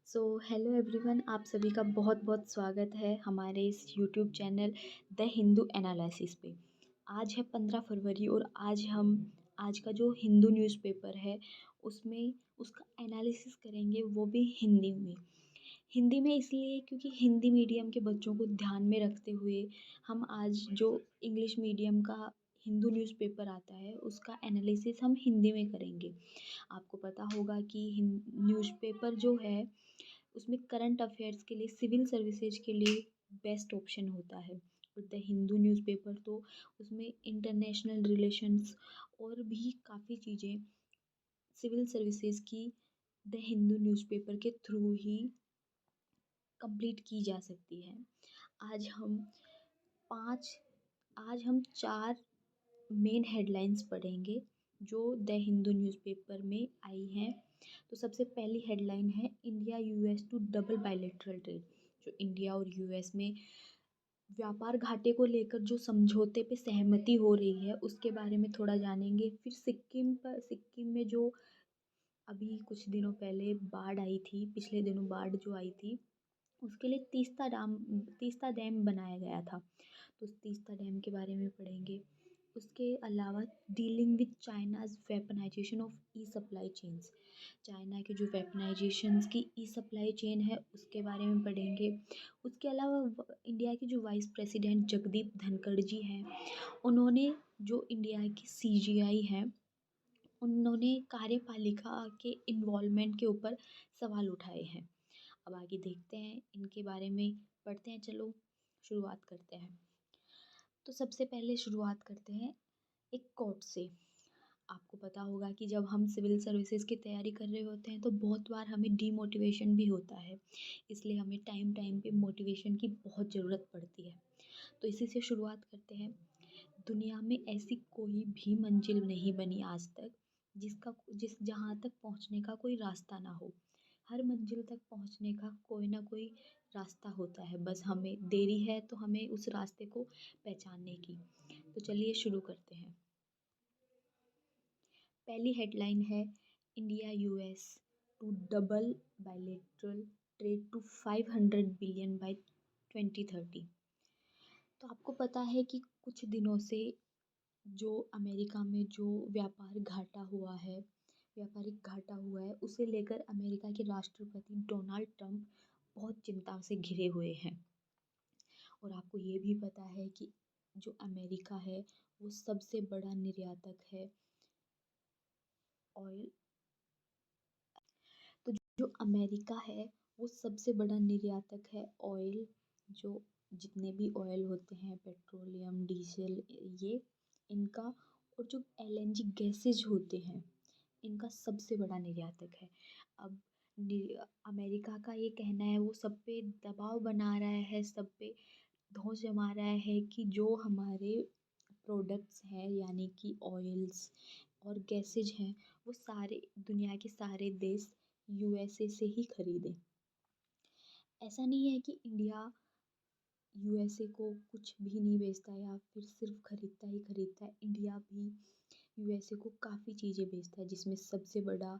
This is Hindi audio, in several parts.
सो हेलो एवरीवन, आप सभी का बहुत बहुत स्वागत है हमारे इस YouTube channel the Hindu analysis पे। आज है 15 फरवरी और आज का जो हिंदू न्यूज़पेपर है उसमें उसका एनालिसिस करेंगे, वो भी हिंदी में इसलिए क्योंकि हिंदी मीडियम के बच्चों को ध्यान में रखते हुए हम आज जो इंग्लिश मीडियम का हिंदू न्यूज़पेपर आता है उसका एनालिसिस हम हिंदी में करेंगे। आपको पता होगा कि न्यूज़पेपर जो है उसमें करंट अफेयर्स के लिए, सिविल सर्विसेज के लिए बेस्ट ऑप्शन होता है। और द हिंदू न्यूज़पेपर तो उसमें इंटरनेशनल रिलेशंस और भी काफ़ी चीज़ें सिविल सर्विसेज की द हिंदू न्यूज़पेपर के थ्रू ही कंप्लीट की जा सकती है। आज हम पाँच आज हम चार मेन हेडलाइंस पढ़ेंगे जो द हिंदू न्यूज़पेपर में आई हैं। तो सबसे पहली हेडलाइन है India US to double bilateral trade. जो इंडिया और यूएस में व्यापार घाटे को लेकर जो समझौते पे सहमति हो रही है उसके बारे में थोड़ा जानेंगे। फिर सिक्किम में जो अभी कुछ दिनों पहले बाढ़ आई थी, पिछले दिनों बाढ़ जो आई थी उसके लिए तीस्ता डैम बनाया गया था, तो उस तीस्ता डैम के बारे में पढ़ेंगे। उसके अलावा dealing with China's weaponisation of E supply chains, China के जो वेपनाइजेशंस की ई सप्लाई चेन है उसके बारे में पढ़ेंगे। उसके अलावा इंडिया के जो वाइस प्रेसिडेंट जगदीप धनखड़ जी हैं, उन्होंने जो इंडिया की सीजीआई है उन्होंने कार्यपालिका के इन्वॉल्वमेंट के ऊपर सवाल उठाए हैं। अब आगे देखते हैं इनके बारे में, पढ़ते हैं। चलो शुरुआत करते हैं। तो सबसे पहले शुरुआत करते हैं एक कोट से। आपको पता होगा कि जब हम सिविल सर्विसेज की तैयारी कर रहे होते हैं तो बहुत बार हमें डीमोटिवेशन भी होता है, इसलिए हमें टाइम टाइम पे मोटिवेशन की बहुत ज़रूरत पड़ती है। तो इसी से शुरुआत करते हैं। दुनिया में ऐसी कोई भी मंजिल नहीं बनी आज तक जिस जहाँ तक पहुँचने का कोई रास्ता ना हो। हर मंजिल तक पहुँचने का कोई ना कोई रास्ता होता है, बस हमें देरी है तो हमें उस रास्ते को पहचानने की। तो चलिए शुरू करते हैं। पहली हेडलाइन है India US to double bilateral trade to 500 billion by 2030। तो आपको पता है कि कुछ दिनों से जो अमेरिका में जो व्यापारिक घाटा हुआ है उसे लेकर अमेरिका के राष्ट्रपति डोनाल्ड ट्रंप बहुत चिंता से घिरे हुए हैं। और आपको ये भी पता है कि जो अमेरिका है वो सबसे बड़ा निर्यातक है ऑयल। तो जो अमेरिका है वो सबसे बड़ा निर्यातक है ऑयल, जो जितने भी ऑयल होते हैं, पेट्रोलियम, डीजल, ये इनका, और जो एलएनजी गैसेज होते हैं इनका सबसे बड़ा निर्यातक है। अब अमेरिका का ये कहना है, वो सब पे दबाव बना रहा है, सब पे धौंस जमा रहा है कि जो हमारे प्रोडक्ट्स हैं यानी कि ऑयल्स और गैसेज हैं वो सारे दुनिया के सारे देश यूएसए से ही खरीदें। ऐसा नहीं है कि इंडिया यूएसए को कुछ भी नहीं बेचता या फिर सिर्फ खरीदता है। इंडिया भी यूएसए को काफ़ी चीज़ें बेचता है, जिसमें सबसे बड़ा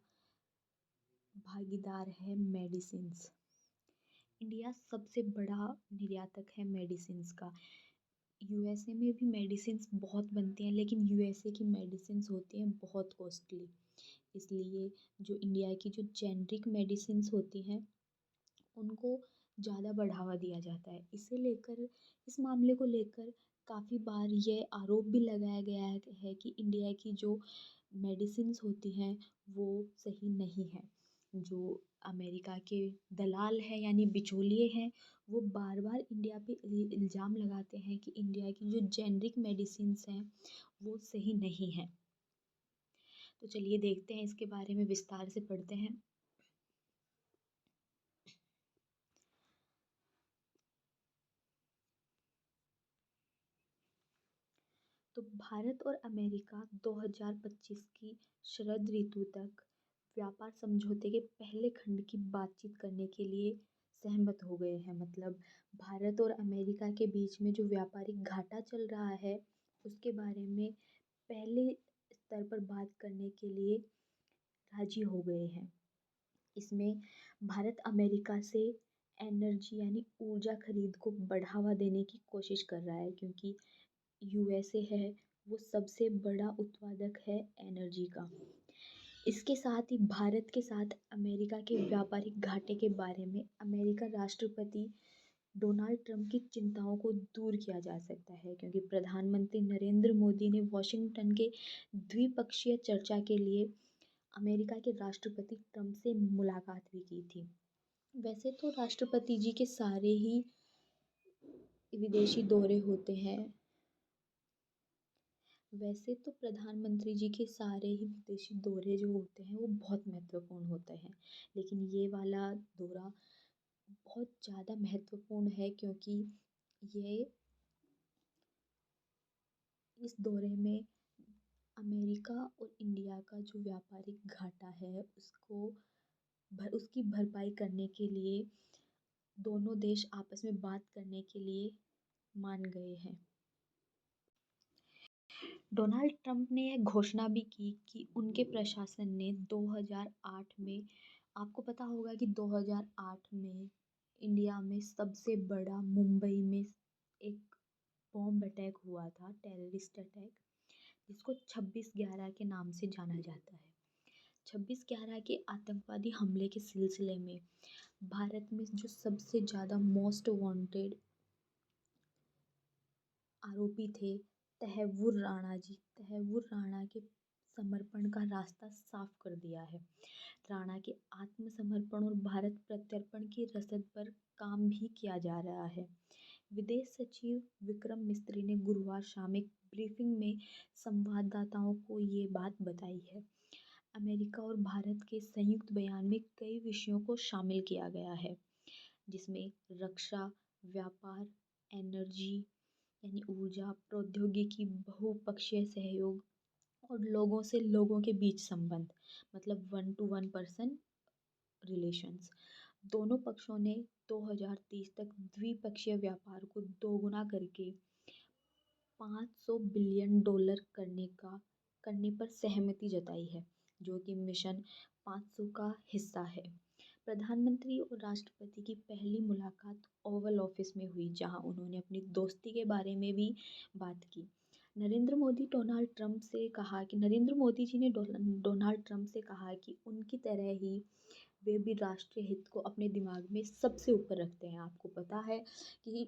भागीदार है मेडिसिन्स। इंडिया सबसे बड़ा निर्यातक है मेडिसिन्स का। यूएसए में भी मेडिसिन्स बहुत बनती हैं, लेकिन यूएसए की मेडिसिन्स होती हैं बहुत कॉस्टली, इसलिए जो इंडिया की जो जेनरिक मेडिसिन्स होती हैं उनको ज़्यादा बढ़ावा दिया जाता है। इस मामले को लेकर काफ़ी बार ये आरोप भी लगाया गया है कि इंडिया की जो मेडिसिन्स होती हैं वो सही नहीं है। जो अमेरिका के दलाल हैं यानी बिचौलिए हैं, वो बार बार इंडिया पे इल्ज़ाम लगाते हैं कि इंडिया की जो जेनरिक मेडिसिन्स हैं वो सही नहीं है। तो चलिए देखते हैं, इसके बारे में विस्तार से पढ़ते हैं। तो भारत और अमेरिका 2025 की शरद ऋतु तक व्यापार समझौते के पहले खंड की बातचीत करने के लिए सहमत हो गए हैं। मतलब भारत और अमेरिका के बीच में जो व्यापारिक घाटा चल रहा है उसके बारे में पहले स्तर पर बात करने के लिए राजी हो गए हैं। इसमें भारत अमेरिका से एनर्जी यानी ऊर्जा खरीद को बढ़ावा देने की कोशिश कर रहा है, क्योंकि यूएसए है वो सबसे बड़ा उत्पादक है एनर्जी का। इसके साथ ही भारत के साथ अमेरिका के व्यापारिक घाटे के बारे में अमेरिका राष्ट्रपति डोनाल्ड ट्रंप की चिंताओं को दूर किया जा सकता है, क्योंकि प्रधानमंत्री नरेंद्र मोदी ने वॉशिंगटन के द्विपक्षीय चर्चा के लिए अमेरिका के राष्ट्रपति ट्रंप से मुलाकात भी की थी। वैसे तो राष्ट्रपति जी के सारे ही विदेशी दौरे होते हैं, वैसे तो प्रधानमंत्री जी के सारे ही विदेशी दौरे जो होते हैं वो बहुत महत्वपूर्ण होते हैं, लेकिन ये वाला दौरा बहुत ज़्यादा महत्वपूर्ण है, क्योंकि ये इस दौरे में अमेरिका और इंडिया का जो व्यापारिक घाटा है उसकी भरपाई करने के लिए दोनों देश आपस में बात करने के लिए मान गए हैं। डोनाल्ड ट्रंप ने यह घोषणा भी की कि उनके प्रशासन ने 2008 में, आपको पता होगा कि 2008 में इंडिया में सबसे बड़ा मुंबई में एक बॉम्ब अटैक हुआ था, टेररिस्ट अटैक, जिसको 26/11 के नाम से जाना जाता है। 26/11 के आतंकवादी हमले के सिलसिले में भारत में जो सबसे ज़्यादा मोस्ट वांटेड आरोपी थे तहव्वुर राणा जी, तहव्वुर राणा के समर्पण का रास्ता साफ कर दिया है। राणा के आत्मसमर्पण और भारत प्रत्यर्पण की रसद पर काम भी किया जा रहा है। विदेश सचिव विक्रम मिस्री ने गुरुवार शाम एक ब्रीफिंग में संवाददाताओं को ये बात बताई है। अमेरिका और भारत के संयुक्त बयान में कई विषयों को शामिल किया गया है, जिसमें रक्षा, व्यापार, एनर्जी यानी ऊर्जा, प्रौद्योगिकी, बहुपक्षीय सहयोग और लोगों से लोगों के बीच संबंध, मतलब one two one person relations. दोनों पक्षों ने 2030 तक द्विपक्षीय व्यापार को दोगुना करके $500 बिलियन करने पर सहमति जताई है, जो कि मिशन 500 का हिस्सा है। प्रधानमंत्री और राष्ट्रपति की पहली मुलाकात ओवल ऑफिस में हुई, जहां उन्होंने अपनी दोस्ती के बारे में भी बात की। नरेंद्र मोदी जी ने डोनाल्ड ट्रंप से कहा कि उनकी तरह ही वे भी राष्ट्रीय हित को अपने दिमाग में सबसे ऊपर रखते हैं। आपको पता है कि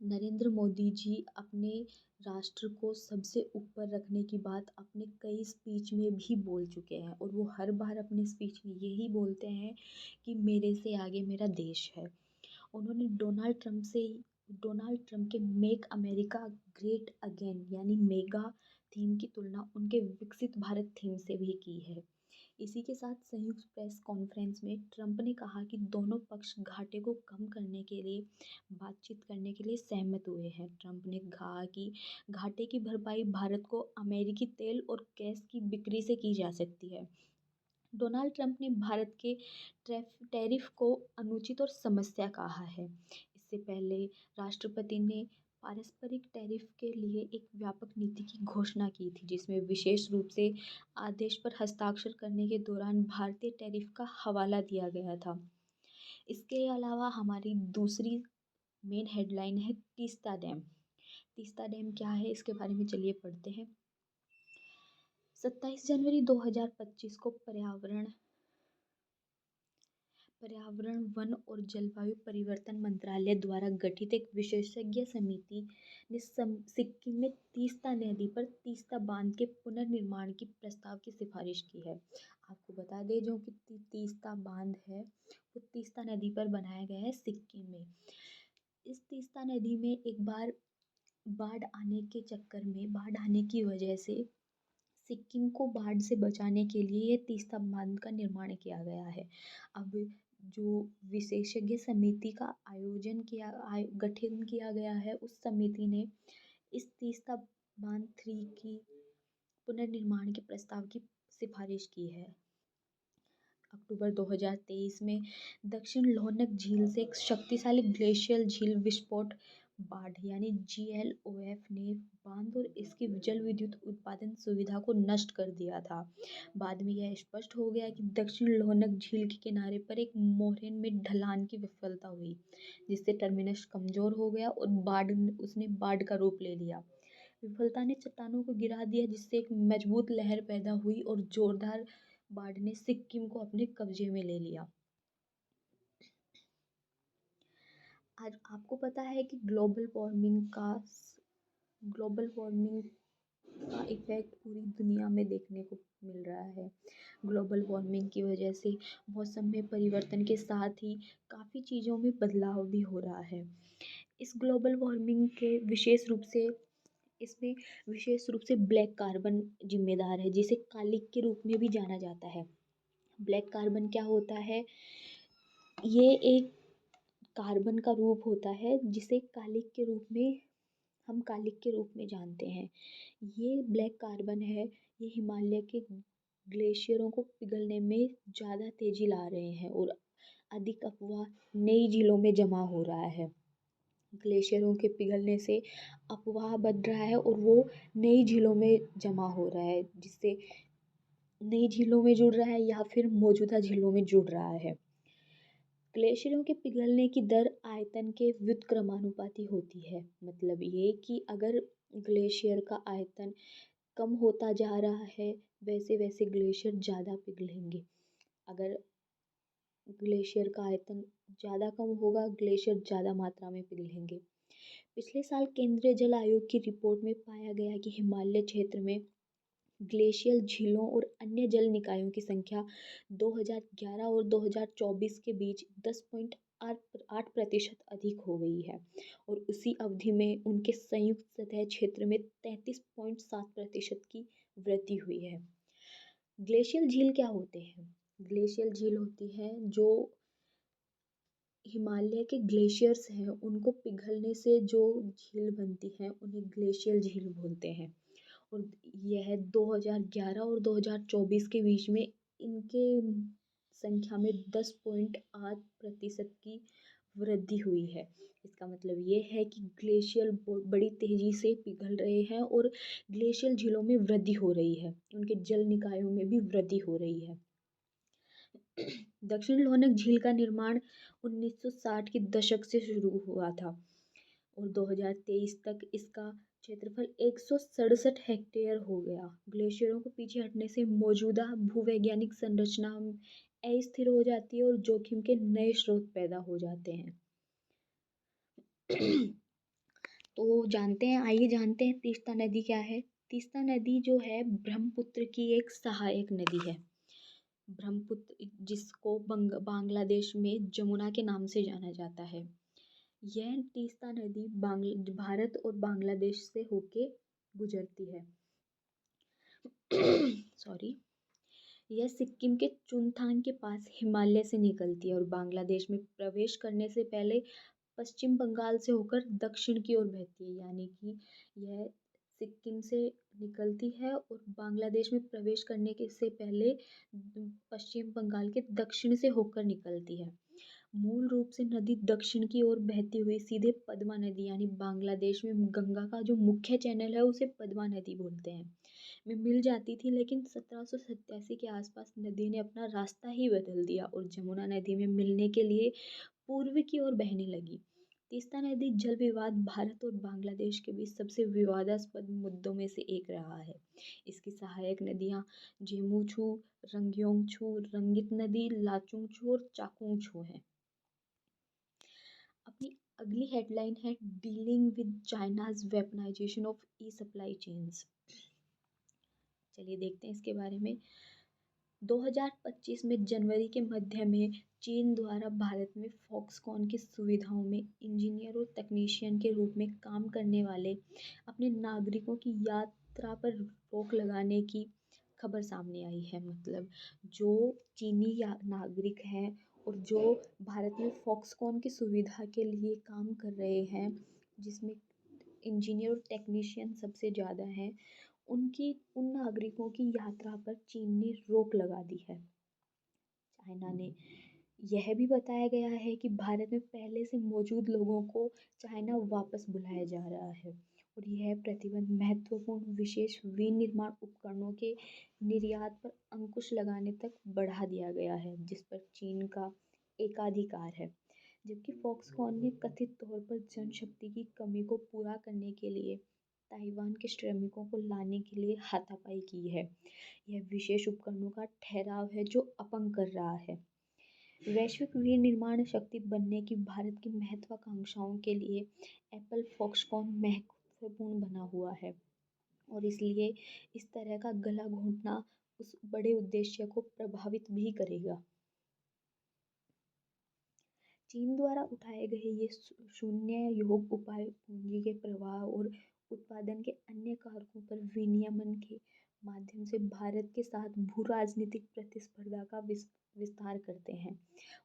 नरेंद्र मोदी जी अपने राष्ट्र को सबसे ऊपर रखने की बात अपने कई स्पीच में भी बोल चुके हैं, और वो हर बार अपने स्पीच में यही बोलते हैं कि मेरे से आगे मेरा देश है। उन्होंने डोनाल्ड ट्रंप के मेक अमेरिका ग्रेट अगेन यानी मेगा थीम की तुलना उनके विकसित भारत थीम से भी की है। इसी के साथ संयुक्त प्रेस कॉन्फ्रेंस में ट्रंप ने कहा कि दोनों पक्ष घाटे को कम करने के लिए बातचीत करने के लिए सहमत हुए हैं। ट्रंप ने कहा कि घाटे की भरपाई भारत को अमेरिकी तेल और गैस की बिक्री से की जा सकती है। डोनाल्ड ट्रंप ने भारत के टैरिफ को अनुचित और समस्या कहा है। इससे पहले राष्ट्रपति ने पारस्परिक टैरिफ के लिए एक व्यापक नीति की घोषणा की थी, जिसमें विशेष रूप से आदेश पर हस्ताक्षर करने के दौरान भारतीय टैरिफ का हवाला दिया गया था। इसके अलावा हमारी दूसरी मेन हेडलाइन है तीस्ता डैम। तीस्ता डैम क्या है, इसके बारे में चलिए पढ़ते हैं। 27 जनवरी 2025 को पर्यावरण, वन और जलवायु परिवर्तन मंत्रालय द्वारा गठित एक विशेषज्ञ समिति ने सिक्किम में तीस्ता नदी पर तीस्ता बांध के पुनर्निर्माण की प्रस्ताव की सिफारिश की है। आपको बता दें, जो कि तीस्ता बांध है वो तीस्ता नदी पर बनाया गया है सिक्किम में। इस तीस्ता नदी में एक बार बाढ़ आने की वजह से सिक्किम को बाढ़ से बचाने के लिए ये तीस्ता बांध का निर्माण किया गया है। अब जो विशेषज्ञ समिति का गठन किया गया है, उस समिति ने इस तीस्ता बांध 3 की पुनर्निर्माण के प्रस्ताव की सिफारिश की है। अक्टूबर 2023 में दक्षिण लोहरक झील से एक शक्तिशाली ग्लेशियल झील विस्फोट बाढ़ यानी GLOF ने बांध और इसकी जल विद्युत उत्पादन सुविधा को नष्ट कर दिया था। बाद में यह स्पष्ट हो गया कि दक्षिण लोहनक झील के किनारे पर एक मोरैन में ढलान की विफलता हुई, जिससे टर्मिनस कमजोर हो गया और बाढ़ का रूप ले लिया। विफलता ने चट्टानों को गिरा दिया, जिससे एक मजबूत लहर पैदा हुई और जोरदार बाढ़ ने सिक्किम को अपने कब्जे में ले लिया। आज आपको पता है कि ग्लोबल वार्मिंग का इफेक्ट पूरी दुनिया में देखने को मिल रहा है। ग्लोबल वार्मिंग की वजह से मौसम में परिवर्तन के साथ ही काफ़ी चीज़ों में बदलाव भी हो रहा है। इस ग्लोबल वार्मिंग के इसमें विशेष रूप से ब्लैक कार्बन जिम्मेदार है, जिसे कालिक के रूप में भी जाना जाता है। ब्लैक कार्बन क्या होता है? ये एक कार्बन का रूप होता है जिसे हम कालिक के रूप में जानते हैं। ये ब्लैक कार्बन है, ये हिमालय के ग्लेशियरों को पिघलने में ज़्यादा तेजी ला रहे हैं और अधिक अफवाह नई झीलों में जमा हो रहा है। ग्लेशियरों के पिघलने से अफवाह बढ़ रहा है और वो नई झीलों में जमा हो रहा है, जिससे नई झीलों में जुड़ रहा है या फिर मौजूदा झीलों में जुड़ रहा है। ग्लेशियरों के पिघलने की दर आयतन के व्युत्क्रमानुपाती होती है। मतलब ये कि अगर ग्लेशियर का आयतन कम होता जा रहा है, वैसे वैसे ग्लेशियर ज़्यादा पिघलेंगे। अगर ग्लेशियर का आयतन ज़्यादा कम होगा, ग्लेशियर ज़्यादा मात्रा में पिघलेंगे। पिछले साल केंद्रीय जल आयोग की रिपोर्ट में पाया गया कि हिमालय क्षेत्र में ग्लेशियल झीलों और अन्य जल निकायों की संख्या 2011 और 2024 के बीच 10.8% अधिक हो गई है और उसी अवधि में उनके संयुक्त सतह क्षेत्र में 33.7% की वृद्धि हुई है। ग्लेशियल झील क्या होते हैं? ग्लेशियल झील होती हैं जो हिमालय के ग्लेशियर्स हैं, उनको पिघलने से जो झील बनती है उन्हें ग्लेशियल झील बोलते हैं। और यह 2011 और 2024 के बीच में इनके संख्या में 10.8% की वृद्धि हुई है। इसका मतलब ये है कि ग्लेशियर बड़ी तेजी से पिघल रहे हैं और ग्लेशियल झीलों में वृद्धि हो रही है, उनके जल निकायों में भी वृद्धि हो रही है। दक्षिण लोहनक झील का निर्माण 1960 के दशक से शुरू हुआ था और 2023 तक इसका क्षेत्रफल 167 हेक्टेयर हो गया। ग्लेशियरों को पीछे हटने से मौजूदा भूवैज्ञानिक संरचना अस्थिर हो जाती है और जोखिम के नए स्रोत पैदा हो जाते हैं। तो आइए जानते हैं तीस्ता नदी क्या है। तीस्ता नदी जो है ब्रह्मपुत्र की एक सहायक नदी है। ब्रह्मपुत्र जिसको बांग्लादेश में जमुना के नाम से जाना जाता है। यह तीस्ता नदी भारत और बांग्लादेश से होके गुजरती है। सॉरी। यह सिक्किम के चुंगथांग के पास हिमालय से निकलती है और बांग्लादेश में प्रवेश करने से पहले पश्चिम बंगाल से होकर दक्षिण की ओर बहती है। यानी कि यह सिक्किम से निकलती है और बांग्लादेश में प्रवेश करने के से पहले पश्चिम बंगाल के दक्षिण से होकर निकलती है। मूल रूप से नदी दक्षिण की ओर बहती हुई सीधे पद्मा नदी यानी बांग्लादेश में गंगा का जो मुख्य चैनल है उसे पद्मा नदी बोलते हैं में मिल जाती थी, लेकिन 1787 के आसपास नदी ने अपना रास्ता ही बदल दिया और जमुना नदी में मिलने के लिए पूर्व की ओर बहने लगी। तीस्ता नदी जल विवाद भारत और बांग्लादेश के बीच सबसे विवादास्पद मुद्दों में से एक रहा है। इसकी सहायक नदियाँ झेमुछू, रंग्योंगछू, रंगित नदी, लाचुंगछू और चाकुंगछू हैं। अपनी अगली हेडलाइन है dealing with China's weaponisation of E supply chains. चलिए देखते हैं इसके बारे में। 2025 में जनवरी के मध्य में चीन द्वारा भारत में फॉक्सकॉन की सुविधाओं में इंजीनियर और तकनीशियन के रूप में काम करने वाले अपने नागरिकों की यात्रा पर रोक लगाने की खबर सामने आई है। मतलब जो चीनी नागरिक हैं और जो भारत में फॉक्सकॉन की सुविधा के लिए काम कर रहे हैं, जिसमें इंजीनियर और टेक्नीशियन सबसे ज़्यादा हैं, उन नागरिकों की यात्रा पर चीन ने रोक लगा दी है। चाइना ने यह भी बताया गया है कि भारत में पहले से मौजूद लोगों को चाइना वापस बुलाया जा रहा है और यह प्रतिबंध महत्वपूर्ण विशेष विनिर्माण उपकरणों के निर्यात पर अंकुश लगाने तक बढ़ा दिया गया है, जिस पर चीन का एकाधिकार है। जबकि फॉक्सकॉन ने कथित तौर पर जनशक्ति की कमी को पूरा करने के लिए ताइवान के श्रमिकों को लाने के लिए हाथापाई की है। यह विशेष उपकरणों का ठहराव है जो अपंग कर रहा है। वैश्विक विनिर्माण शक्ति बनने की भारत की महत्वाकांक्षाओं के लिए एप्पल फॉक्सकॉन महत्वपूर्ण बना हुआ है और इसलिए इस तरह का गला घोंटना उस बड़े उद्देश्य को प्रभावित भी करेगा। चीन द्वारा उठाए गए ये शून्य योग उपाय पूंजी के प्रवाह और उत्पादन के अन्य कारकों पर विनियमन के माध्यम से भारत के साथ भू राजनीतिक प्रतिस्पर्धा का विस्तार करते हैं।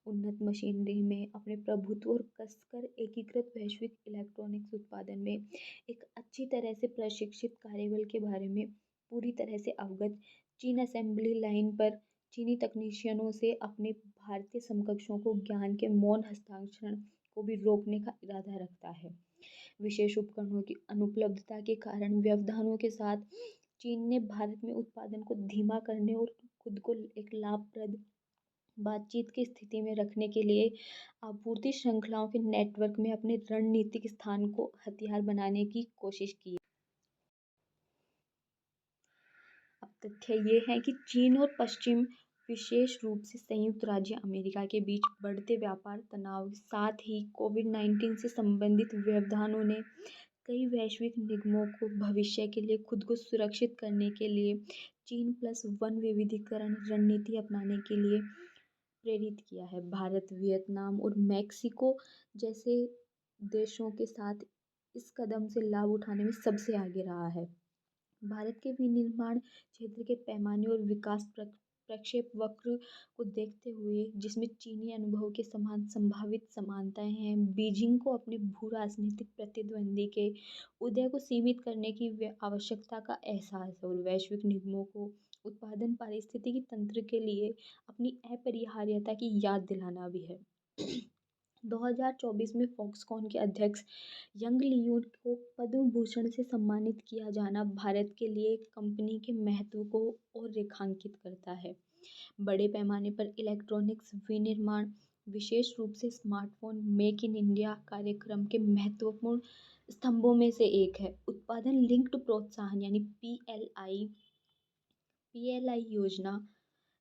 उन्नत मशीनरी में अपने प्रभुत्व और कसकर एकीकृत वैश्विक इलेक्ट्रॉनिक्स उत्पादन में एक अच्छी तरह से प्रशिक्षित कार्यबल के बारे में पूरी तरह से अवगत चीन असेंबली लाइन पर चीनी तकनीशियनों से अपने भारतीय समकक्षों को ज्ञान के मौन हस्तांतरण को भी रोकने का इरादा रखता है। विशेष उपकरणों की अनुपलब्धता के कारण व्यवधानों के साथ चीन ने भारत में उत्पादन को धीमा करने और खुद को एक लाभप्रद बातचीत की स्थिति में रखने के लिए आपूर्ति श्रृंखलाओं के नेटवर्क में अपने रणनीतिक स्थान को हथियार बनाने की कोशिश की। अब तथ्य ये है कि चीन और पश्चिम, विशेष रूप से संयुक्त राज्य अमेरिका के बीच बढ़ते व्यापार तनाव के साथ ही कोविड-19 से संबंधित व्यवधानों ने कई वैश्विक निगमों को भविष्य के लिए खुद को सुरक्षित करने के लिए चीन प्लस वन विविधीकरण रणनीति अपनाने के लिए प्रेरित किया है। भारत, वियतनाम और मैक्सिको जैसे देशों के साथ इस कदम से लाभ उठाने में सबसे आगे रहा है। भारत के विनिर्माण क्षेत्र के पैमाने और विकास प्रक्षेपवक्र को देखते हुए, जिसमें चीनी अनुभव के समान संभावित समानताएं हैं, बीजिंग को अपने भू राजनीतिक प्रतिद्वंदी के उदय को सीमित करने की आवश्यकता का एहसास है और वैश्विक निगमों को उत्पादन पारिस्थितिकी तंत्र के लिए अपनी अपरिहार्यता की याद दिलाना भी है। 2024 में फॉक्सकॉन के अध्यक्ष यंग लियू को पद्म भूषण से सम्मानित किया जाना भारत के लिए कंपनी के महत्व को और रेखांकित करता है। बड़े पैमाने पर इलेक्ट्रॉनिक्स विनिर्माण, विशेष रूप से स्मार्टफोन मेक इन इंडिया कार्यक्रम के महत्वपूर्ण स्तंभों में से एक है। उत्पादन लिंक्ड प्रोत्साहन यानी पीएलआई योजना,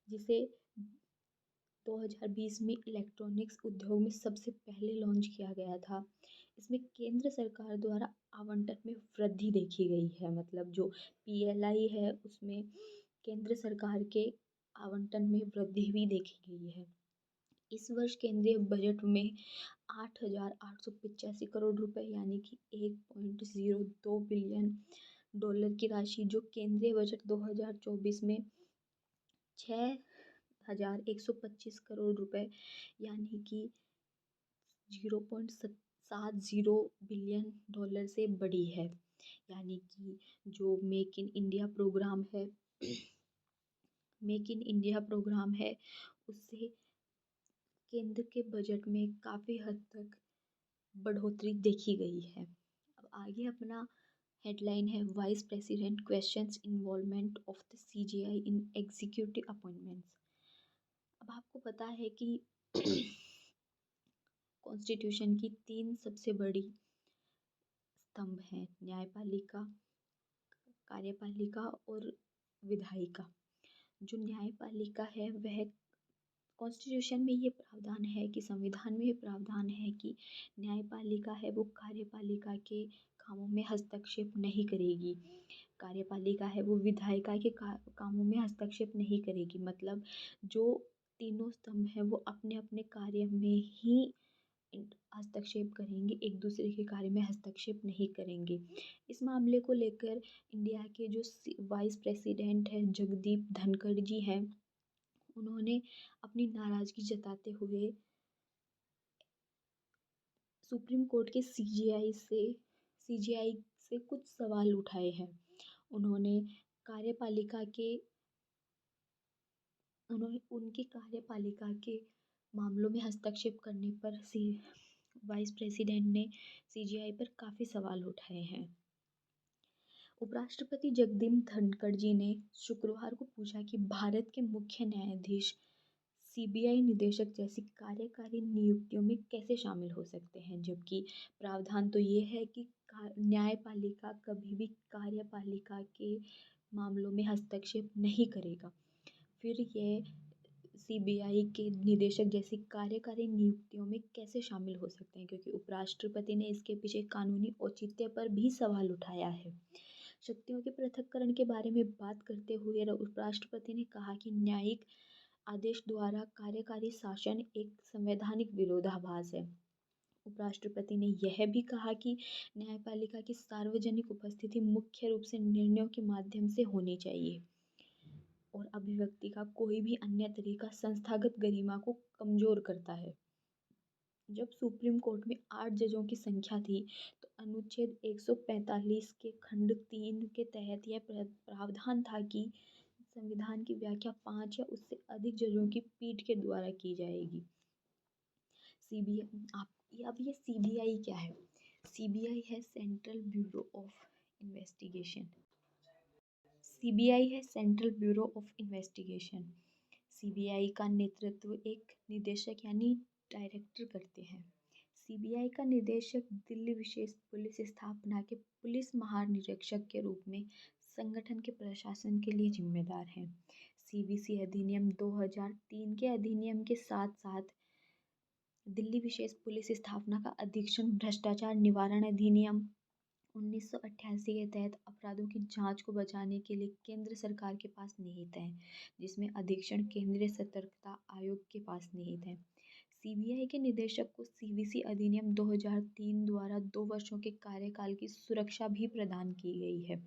जिसे 2020 में इलेक्ट्रॉनिक्स उद्योग में सबसे पहले लॉन्च किया गया था। इसमें केंद्र सरकार द्वारा आवंटन में वृद्धि देखी गई है। मतलब जो पीएलआई है उसमें केंद्र सरकार के आवंटन में वृद्धि भी देखी गई है। इस वर्ष केंद्रीय बजट में 8,885 करोड़ रुपए यानी कि 1.02 बिलियन डॉलर की राशि, जो केंद्रीय बजट 2024 में 6,125 करोड़ रुपए यानी कि 0.70 बिलियन डॉलर से बड़ी है। यानी कि जो मेक इन इंडिया प्रोग्राम है उससे केंद्र के बजट में काफ़ी हद तक बढ़ोतरी देखी गई है। अब आगे अपना हेडलाइन है, vice president questions involvement of the CGI in executive appointments. अब आपको पता है कि कॉन्स्टिट्यूशन की 3 सबसे बड़ी स्तंभ हैं, न्यायपालिका, कार्यपालिका और विधायिका। जो न्यायपालिका है वह कॉन्स्टिट्यूशन में ये प्रावधान है कि संविधान में ये प्रावधान है कि न्यायपालिका है वो कार्यपालिका के कामों में हस्तक्षेप नहीं करेगी। कार्यपालिका है वो विधायिका के कामों में हस्तक्षेप नहीं करेगी। मतलब जो तीनों स्तंभ हैं वो अपने अपने कार्य में ही हस्तक्षेप करेंगे, एक दूसरे के कार्य में हस्तक्षेप नहीं करेंगे। इस मामले को लेकर इंडिया के जो वाइस प्रेसिडेंट हैं जगदीप धनखड़ जी हैं, उन्होंने अपनी नाराज़गी जताते हुए सुप्रीम कोर्ट के सीजीआई से कुछ सवाल उठाए हैं। उन्होंने उनकी कार्यपालिका के मामलों में हस्तक्षेप करने पर वाइस प्रेसिडेंट ने सीजीआई पर काफ़ी सवाल उठाए हैं। उपराष्ट्रपति जगदीप धनखड़ जी ने शुक्रवार को पूछा कि भारत के मुख्य न्यायाधीश सीबीआई निदेशक जैसी कार्यकारी नियुक्तियों में कैसे शामिल हो सकते हैं, जबकि प्रावधान तो ये है कि न्यायपालिका कभी भी कार्यपालिका के मामलों में हस्तक्षेप नहीं करेगा। फिर ये सीबीआई के निदेशक जैसी कार्यकारी नियुक्तियों में कैसे शामिल हो सकते हैं, क्योंकि उपराष्ट्रपति ने इसके पीछे कानूनी औचित्य पर भी सवाल उठाया है। शक्तियों के पृथक्करण के बारे में बात करते हुए उपराष्ट्रपति ने कहा कि न्यायिक आदेश द्वारा कार्यकारी शासन एक संवैधानिक विरोधाभास है। उपराष्ट्रपति ने यह भी कहा कि न्यायपालिका की सार्वजनिक उपस्थिति मुख्य रूप से निर्णयों के माध्यम से होनी चाहिए और अभिव्यक्ति का कोई भी अन्य तरीका संस्थागत गरिमा को कमजोर करता है। जब सुप्रीम कोर्ट में 8 जजों की संख्या थी, तो अनुच्छेद 145 के खंड 3 के तहत यह प्रावधान था कि संविधान की व्याख्या 5 या उससे अधिक जजों की पीठ के द्वारा की जाएगी। अब ये सीबीआई क्या है? सीबीआई है central bureau of investigation. CBI है central bureau of investigation. CBI का नेतृत्व एक निदेशक यानी डायरेक्टर करते हैं। सीबीआई का निदेशक दिल्ली विशेष पुलिस स्थापना के पुलिस महानिरीक्षक के रूप में संगठन के प्रशासन के लिए जिम्मेदार हैं। सीबीसी अधिनियम 2003 के अधिनियम के साथ साथ दिल्ली विशेष पुलिस स्थापना का अधीक्षण भ्रष्टाचार निवारण अधिनियम 1988 के तहत अपराधों की जांच को बचाने के लिए केंद्र सरकार के पास निहित है, जिसमें अधीक्षण केंद्रीय सतर्कता आयोग के पास निहित है। सीबीआई के निदेशक को सीवीसी अधिनियम 2003 द्वारा 2 वर्षों के कार्यकाल की सुरक्षा भी प्रदान की गई है।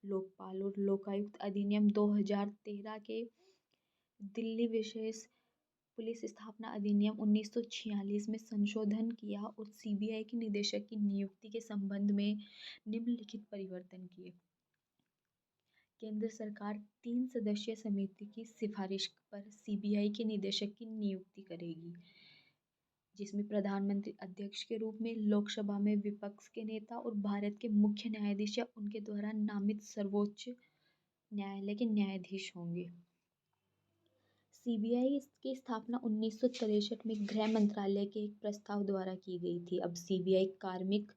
लोकपाल और लोकायुक्त अधिनियम 2013 के दिल्ली विशेष पुलिस स्थापना अधिनियम 1946 में संशोधन किया और सीबीआई के निदेशक की नियुक्ति के संबंध में निम्नलिखित परिवर्तन किए। केंद्र सरकार 3 सदस्यीय समिति की सिफारिश पर सीबीआई के निदेशक की नियुक्ति करेगी, जिसमें प्रधानमंत्री अध्यक्ष के रूप में लोकसभा में विपक्ष के नेता और भारत के मुख्य न्यायाधीश या उनके द्वारा नामित सर्वोच्च न्यायालय के न्यायाधीश होंगे। सीबीआई की स्थापना 1963 में गृह मंत्रालय के एक प्रस्ताव द्वारा की गई थी। अब सीबीआई कार्मिक,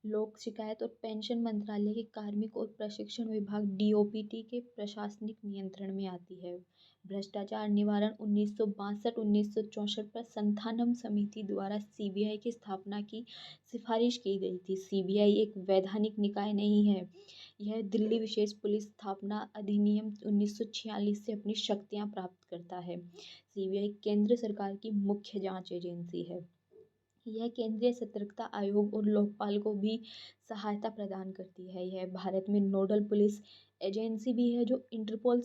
लोक शिकायत और पेंशन मंत्रालय के कार्मिक और प्रशिक्षण विभाग डीओपीटी के प्रशासनिक नियंत्रण में आती है। भ्रष्टाचार निवारण 1962-1964 पर संथानम समिति द्वारा सीबीआई की स्थापना की सिफारिश की गई थी। सीबीआई एक वैधानिक निकाय नहीं है। यह दिल्ली विशेष पुलिस स्थापना अधिनियम 1946 से अपनी शक्तियां प्राप्त करता है। सीबीआई केंद्र सरकार की मुख्य जांच एजेंसी है। यह केंद्रीय सतर्कता आयोग और लोकपाल को भी सहायता प्रदान करती है। यह भारत में नोडल पुलिस एजेंसी भी है, जो इंटरपोल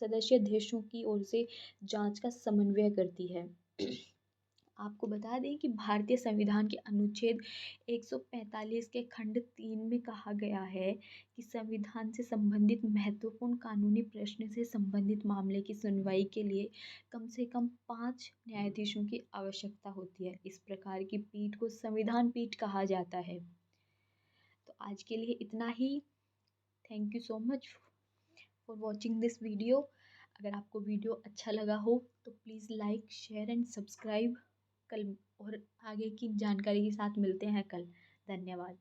सदस्य देशों की ओर से जांच का समन्वय करती है। आपको बता दें कि भारतीय संविधान के अनुच्छेद 145 के खंड 3 में कहा गया है कि संविधान से संबंधित महत्वपूर्ण कानूनी प्रश्न से संबंधित मामले की सुनवाई के लिए कम से कम 5 न्यायाधीशों की आवश्यकता होती है। इस प्रकार की पीठ को संविधान पीठ कहा जाता है। तो आज के लिए इतना ही। Thank you so much for watching this video. अगर आपको वीडियो अच्छा लगा हो तो please like, share and subscribe. कल और आगे की जानकारी के साथ मिलते हैं कल। धन्यवाद।